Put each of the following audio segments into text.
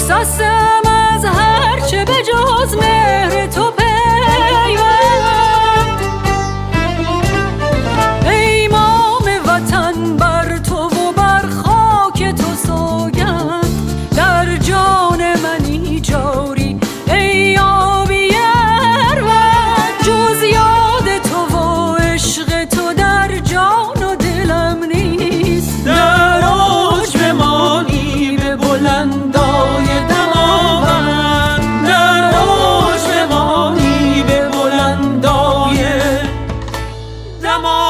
بگسستم از هر چه به جز مهر تو پیوند. ای امام وطن بر تو و بر خاک تو سوگند، در جان منی جاری ای آبی اروند. جز یاد تو و عشق تو در جان و دلم نیست، در اوج بمانی به بلندای دماوند، در اوج بمانی به بلندای دماوند.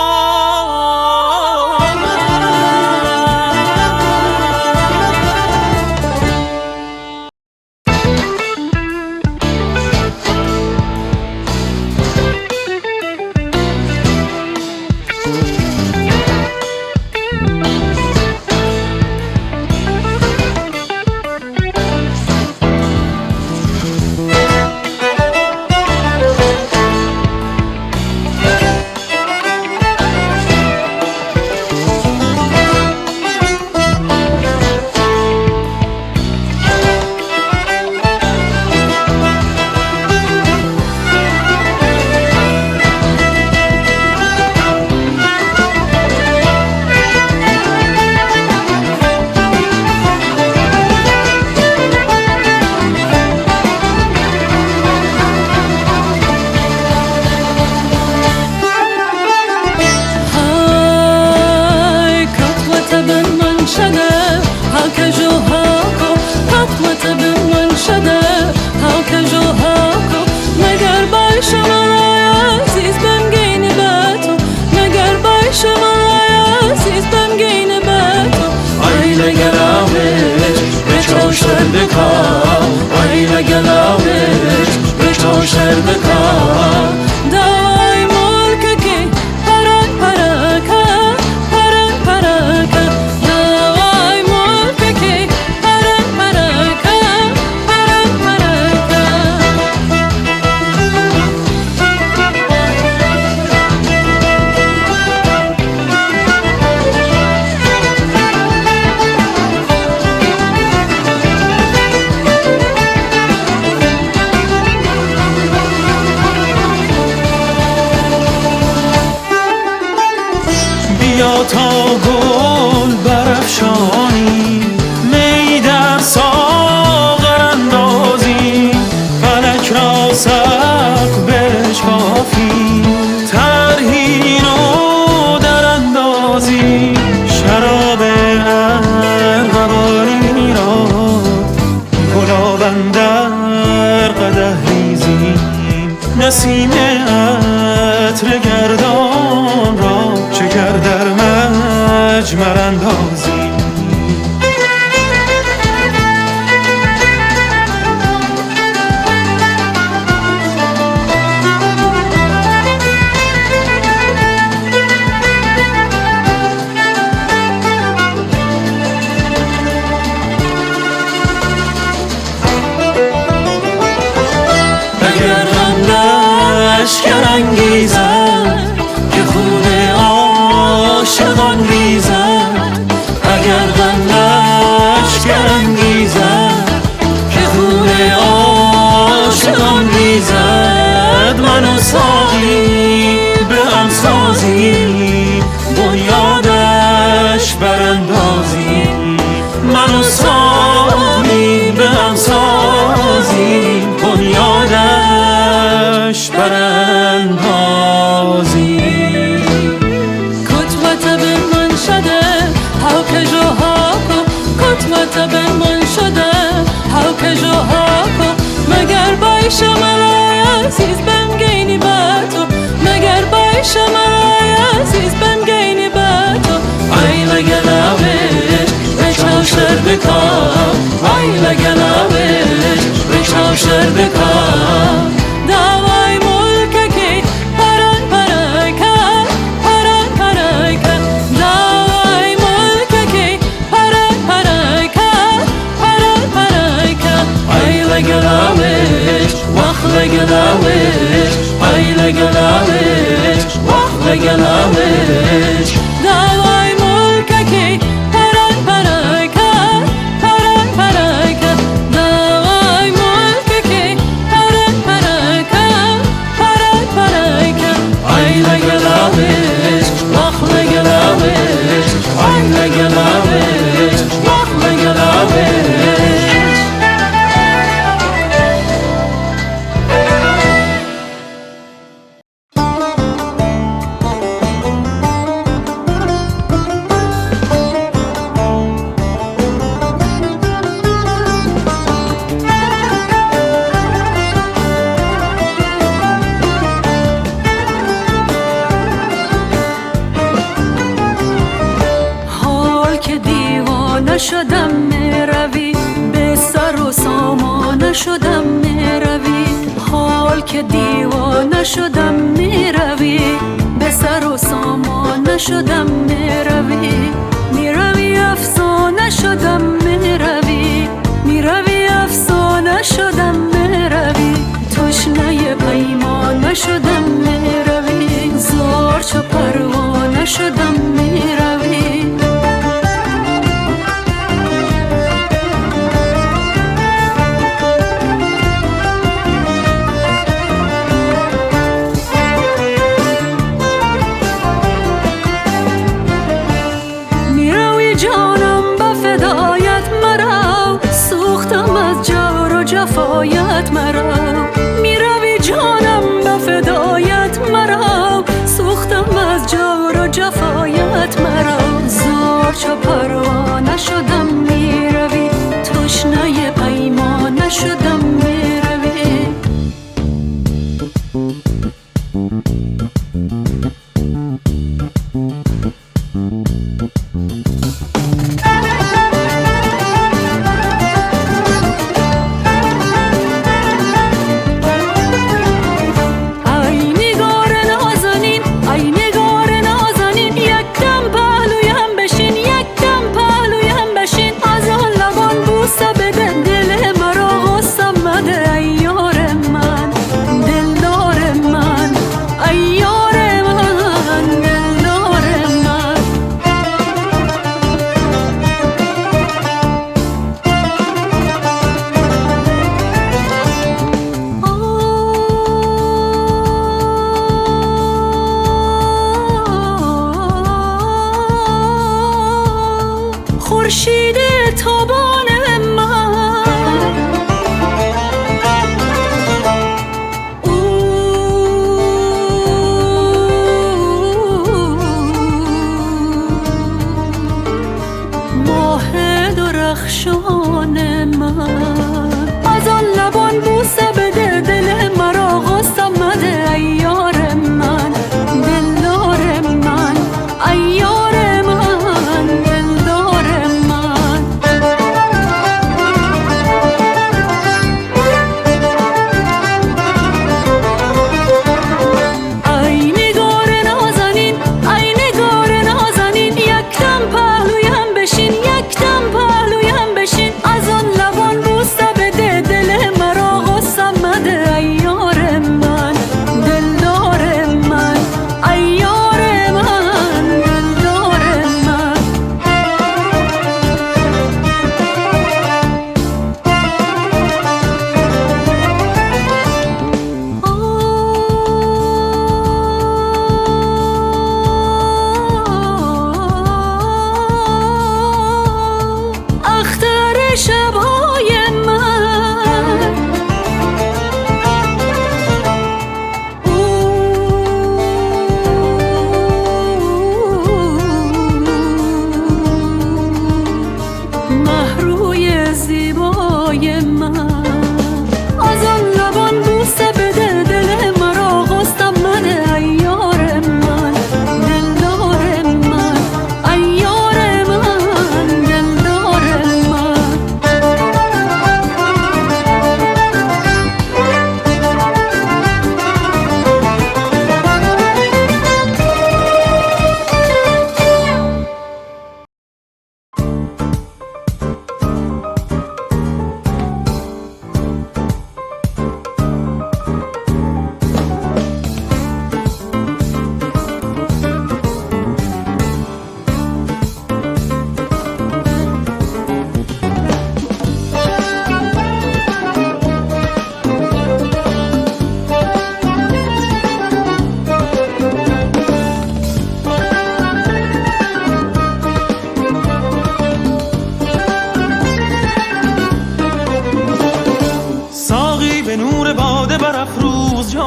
بیا تا گل برافشانی، می در ساغر اندازی، فلک را سقف بشکافی، طرحی نو در اندازی، شراب ارغوانی را گلابن در قدح ریزی، نسیم عطر گردان را شکر در مجمر اندازی. اگر غم لشکر انگیزد که خون عاشقان ریزد، اگر غم لشکر انگیزد که خون عاشقان ریزد، من و ساقی به هم سازیم بنیادش براندازیم، من و ساقی به هم سازیم بنیادش براندازیم. لگلاوش بچاو شردکا داوای ملککی پرای پرای که پرای پرای که داوای ملککی پرای پرای که پرای پرای که ای لگلاوش وقت لگلاوش ای لگلاوش وقت لگلاوش داوای ملککی پرای پرای که پرای پرای که داوای ملککی پرای پرای که پرای پرای که ای لگلاوش وقت لگلاوش ای لگلاوش وقت لگلاوش حال که دیوانه شدم میروی به سر و سامانه شدم میروی حال که دیوانه شدم میروی به سر و سامانه شدم میروی میروی افسانه شدم میروی میروی افسانه شدم میروی تشنه پیمانه شدم میروی زار چو پروانه شدم میروی میروی جانم به فدایت مرو سوختم از جور و جفایت مرو میروی جانم به فدایت مرو سوختم از جور و جفایت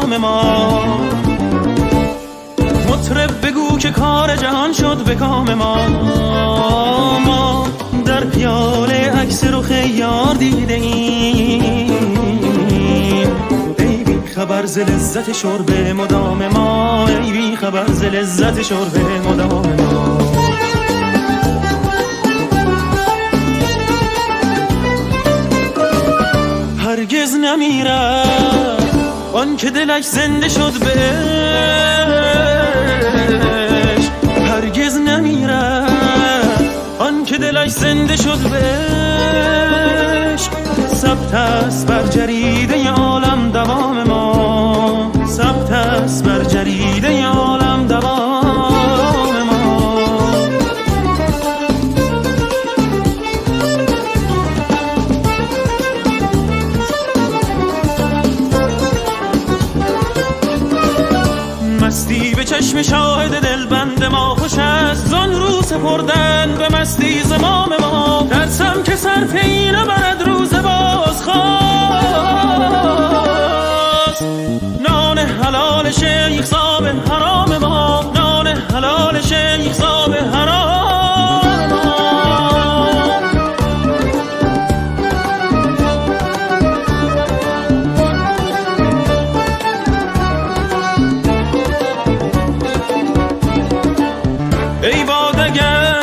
مدام ما. مطرب بگو که کار جهان شد به کام ما. ما در پیاله عکس رخ یار دیده ایم، ای بی خبر ز لذت شرب مدام ما، ای بی خبر ز لذت شرب مدام ما. هرگز نمیرد آن که دلش زنده شد بهش، هرگز نمیرد آن که دلش زنده شد بهش. ثبت است بر جریده عالم دوام ما، ثبت است بر جریده عالم دوام ما. مستی به چشم شاهد دلبند ما خوش است، زان رو سپردن به مستی زمام ما. ترسم که صرف این برد روز باز خواست، نان حلال شیخ صاحب حرام ما، نان حلال شیخ صاحب حرام ما. ای بادگر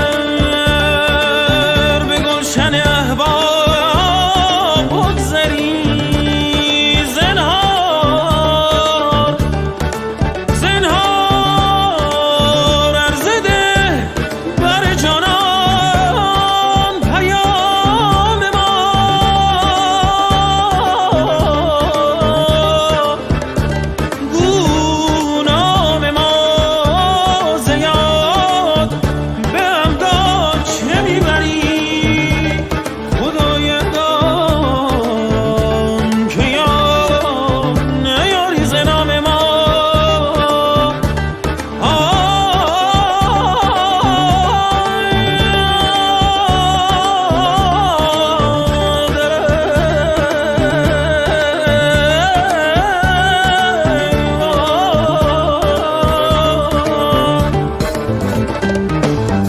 به گلشن احباب بگذری، زنهار زنهار عرضه ده بر جانان پیام ما. گو نام ما زیاد به امداد چه میبری، خدای دان که یاد نیاری ز نام ما.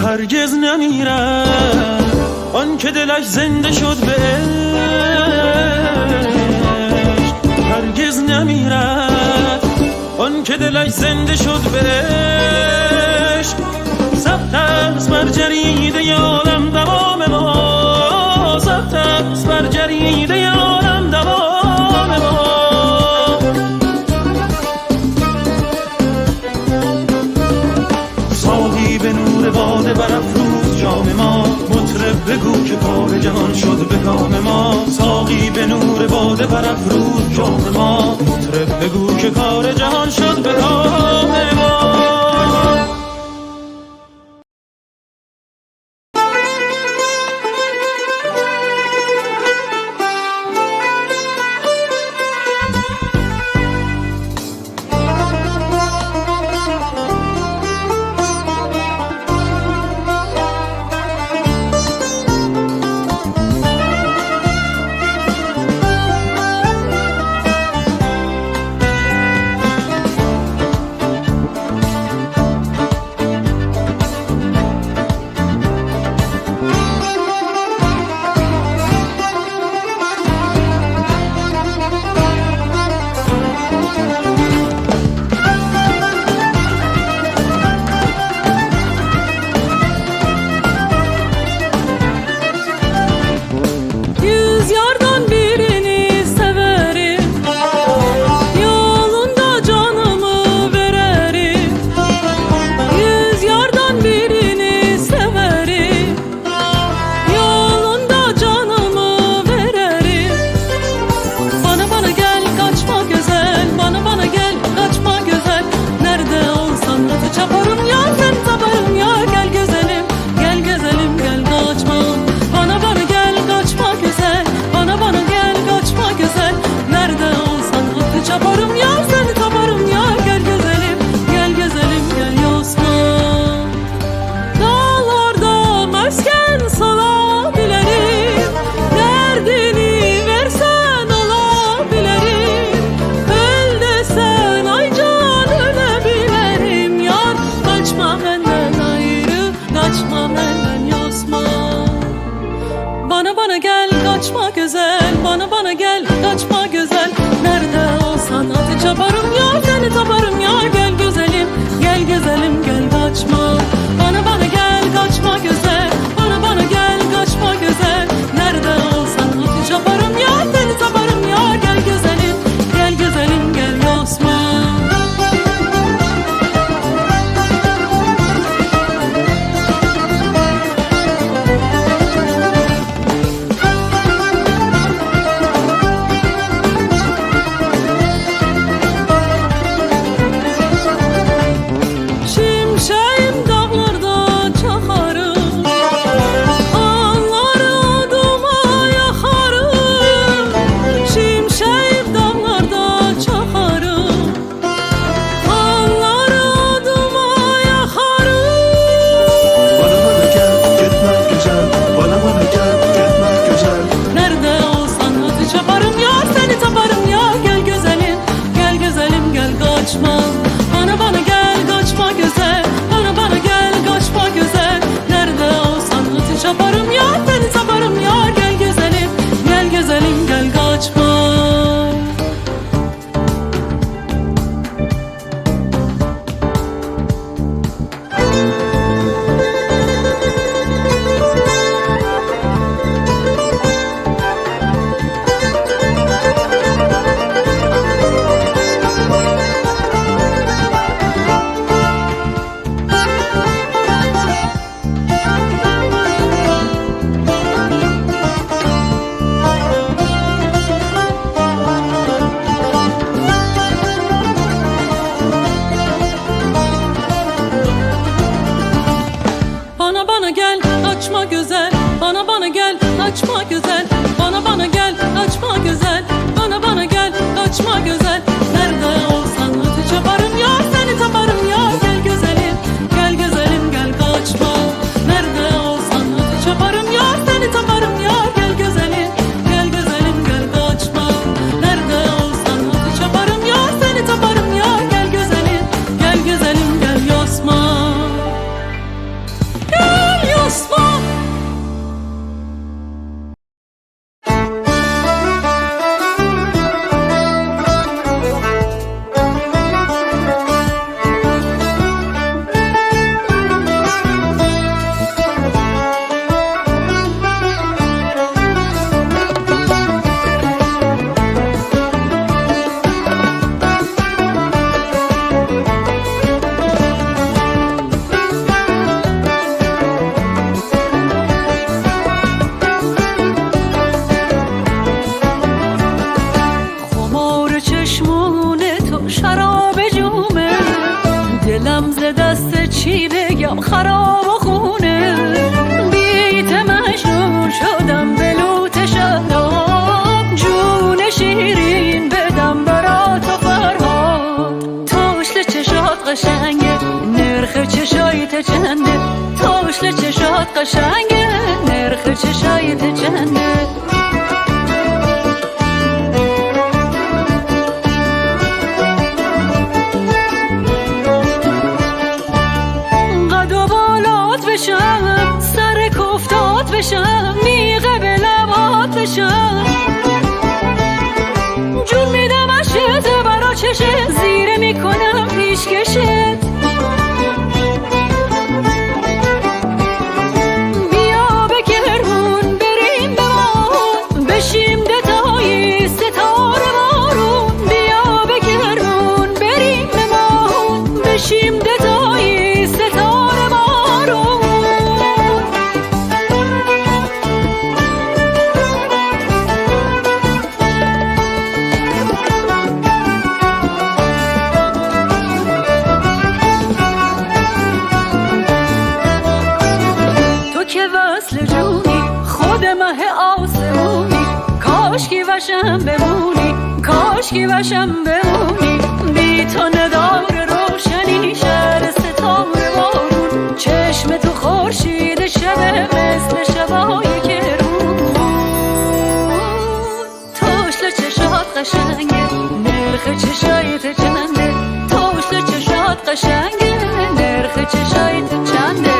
هرگز نمیرد آن که دلش زنده شد بهش، هرگز نمیرد آن که دلش زنده شد بهش. ثبت است بر جریده عالم دوام ما، ثبت است بر جریده عالم دوام ما. ساقی به نور باده برافروز جام ما، مطرب بگو که کار جهان شد به کام ما. ساقی به نور باده برافروز جام ما، مطرب بگو که کار جهان شد به کام ما. kaçma güzel, bana gel kaçma güzel. Nerede olsan hadi çaparım ya, seni taparım ya. Gel güzelim gel güzelim gel kaçma. Bana gel kaçma güzel, bana gel kaçma güzel. Nerede olsan hadi çaparım ya, seni taparım ya. Gel güzelim gel Osman. Şimşeğim dağlarda çakarım, ağları duma yakarım. Şimşeğim dağlarda çakarım, ağları duma yakarım. Bana gel gitme güzel, bana gel gitme güzel. Nerede olsan hadi çaparım ya, seni taparım ya. Gel güzelim gel kaçma. Bana gel kaçma güzel, bana gel kaçma güzel. Nerede olsan hadi çaparım ya, seni taparım ya. Gel güzelim gel kaçma. Bana gel açma güzel, bana gel açma güzel. Bana gel açma güzel, bana gel açma güzel. Nerede olsan hadi çaparım ya, seni taparım ya. Gel güzelim gel kaçma. Nerede olsan hadi çaparım ya, seni taparım ya. Gel güzelim gel kaçma. Nerede olsan hadi çaparım ya, seni taparım ya. Gel güzelim gel Osman. Gel Osman. خمار چشمون تو شراب جومه، دلم ز دست چی بگم خراب و خونه. بیت مجنون شدم به لوت شراب، جون شیرین بدم برا تو فرهاد. تاشل چشات قشنگه، نرخ چشایت چنده. تاشل چشات قشنگه، نرخ چشایت چنده. بشم سر کفتات بشم، میغه به لبات بشم. جون میدم عشقت برا چشت، زیره میکنم پیشکشت. بیا به کرمون بریم به ماهون، بشیم دتایی ستاره بارون. بیا به کرمون بریم به ماهون، بشیم دتایی ستاره بارون. وصل جونی خود مه آسمونی، کاشکی وشم بمونی، کاشکی وشم بمونی. بی تو ندار روشنی شهر ستاره بارون، چشم تو خورشید شب مثل شبای کرون. تاشل چشات قشنگه، نرخ چشایت چنده. تاشل چشات قشنگه، نرخ چشایت چنده.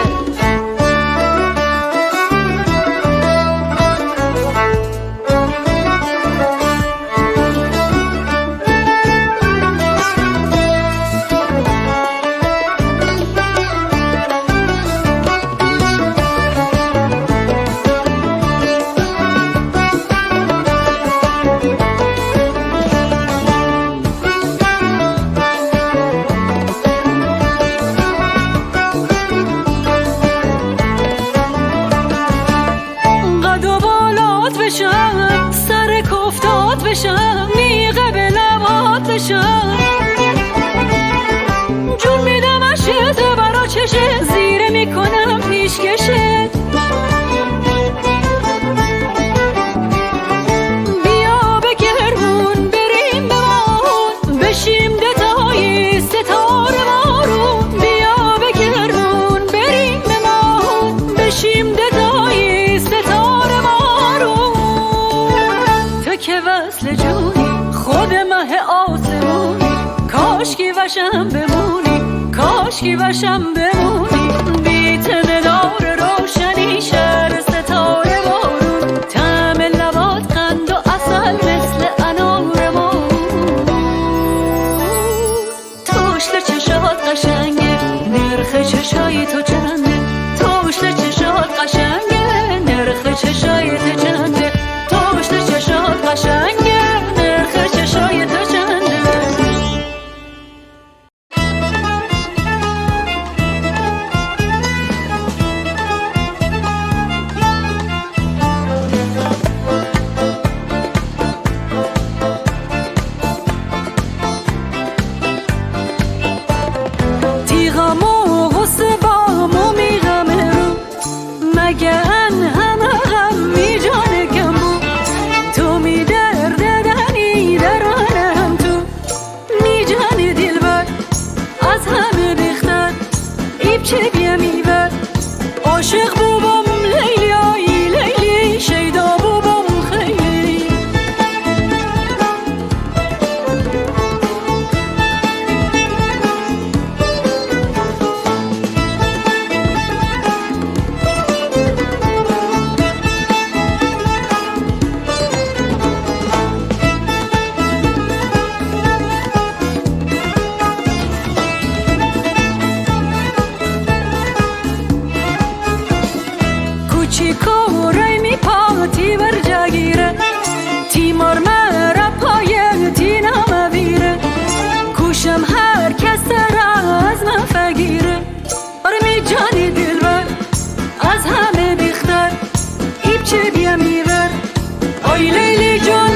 بشم میغه به لبات بشم جون میدم عشقت برا چشه زیره میکنم پیشکشه بیا به گرمون بریم به ماهون بشیم دتای ستاره بارون بیا به گرمون بریم به ماهون بشیم دتای ستاره بارون تو که وصل جونی خود مه آسمونی کاشکی وشم بمونی کاشکی وشم بمونی بی دار روشنی شهر ستاره بارون طعم لبات قند و عسل مثل انارمون توشل چشات قشنگه نرخ چشای تو چنده توشل چشات قشنگه نرخ چشای تو چنده توشل چشات قشنگه نرخ چشای تو چنده تیغم و غصه بامو میغمه رو مگه همه غم می جانگم بود تو می دردنی درانم تو می جان دلبر از همه بختر ایب چه بیمیور عاشق بوبم لیلی آی لیلی شیدا بوبم خیلی کوچیکو رای می پاتی بر جگیره تیمار مرا پای تینم ویره کوشم هر کس را از من فگیره آره می جانی دلبر از همه بیختر ایب چه بیمیور آی لیلی جان